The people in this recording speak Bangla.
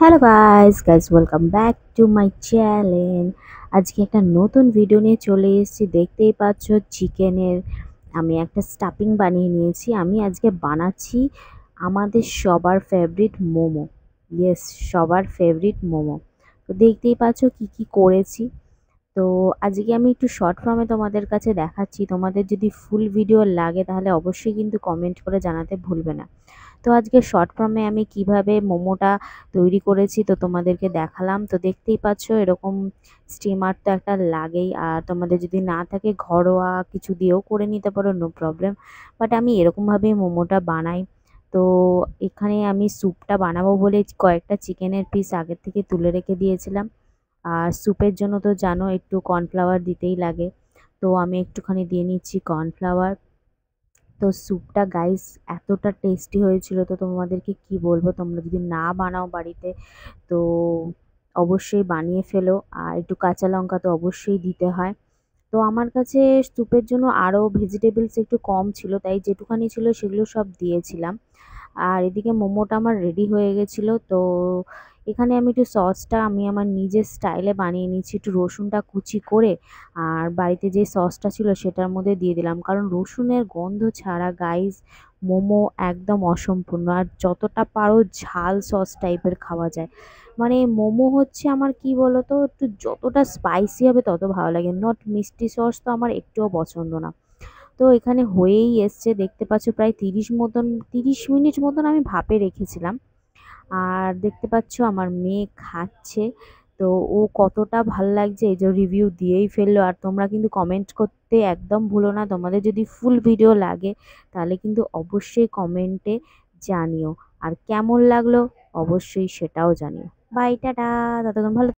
Hello guys welcome back to my channel. আজকে একটা নতুন ভিডিও নিয়ে চলে এসেছি। দেখতেই পাচ্ছ চিকেনের আমি একটা স্টাফিং বানিয়ে নিয়েছি। আমি আজকে বানাচ্ছি আমাদের সবার ফেভারিট মোমো। ইয়েস, সবার ফেভারিট মোমো। তো দেখতেই পাচ্ছ কি কি করেছি। তো আজকে আমি একটু শর্ট ফর্মে তোমাদের কাছে দেখাচ্ছি। তোমাদের যদি ফুল ভিডিও লাগে তাহলে অবশ্যই কিন্তু কমেন্ট করে জানাতে ভুলবে না। তো আজকে শর্ট ফর্মে আমি কিভাবে মোমোটা তৈরি করেছি তো তোমাদেরকে দেখালাম। তো দেখতেই পাচ্ছ এরকম স্টিমার তো একটা লাগেই, আর তোমাদের যদি না থাকে ঘরোয়া কিছু দিয়েও করে নিতে পারো, নো প্রবলেম। বাট আমি এরকমভাবেই মোমোটা বানাই। তো এখানে আমি স্যুপটা বানাবো বলে কয়েকটা চিকেনের পিস আগের থেকে তুলে রেখে দিয়েছিলাম। আর স্যুপের জন্য তো জানো একটু কর্নফ্লাওয়ার দিতেই লাগে। তো আমি একটুখানি দিয়ে নিচ্ছি কর্নফ্লাওয়ার। তো স্যুপটা গাইস এতটা টেস্টি হয়েছিল, তো তোমাদেরকে কি বলবো। তোমরা যদি না বানাও বাড়িতে তো অবশ্যই বানিয়ে ফেলো। আর একটু কাঁচা লঙ্কা তো অবশ্যই দিতে হয়। তো আমার কাছে স্যুপের জন্য আরও ভেজিটেবলস একটু কম ছিল, তাই যেটুখানি ছিল সেগুলো সব দিয়েছিলাম। আর এদিকে মোমোটা আমার রেডি হয়ে গেছিলো। তো এখানে আমি একটু সসটা আমি আমার নিজের স্টাইলে বানিয়ে নিচ্ছি, একটু রসুনটা কুচি করে আর বাড়িতে যে সসটা ছিল সেটার মধ্যে দিয়ে দিলাম, কারণ রসুনের গন্ধ ছাড়া গাইস মোমো একদম অসম্পূর্ণ। আর যতটা পারো ঝাল সস টাইপের খাওয়া যায়। মানে মোমো হচ্ছে আমার কি বলতো, একটু যতটা স্পাইসি হবে তত ভালো লাগে, নট মিষ্টি সস তো আমার একটুও পছন্দ না। তো এখানে হয়েই এসছে, দেখতে পাচ্ছ প্রায় 30 মিনিট মতন আমি ভাপে রেখেছিলাম। আর দেখতে পাচ্ছ আমার মেয়ে খাচ্ছে। তো ও কতটা ভাল লাগছে এই যে রিভিউ দিয়েই ফেললো। আর তোমরা কিন্তু কমেন্ট করতে একদম ভুলো না। তোমাদের যদি ফুল ভিডিও লাগে তাহলে কিন্তু অবশ্যই কমেন্টে জানিও। আর কেমন লাগলো অবশ্যই সেটাও জানিও। Bye, tata. ততক্ষণ ভালো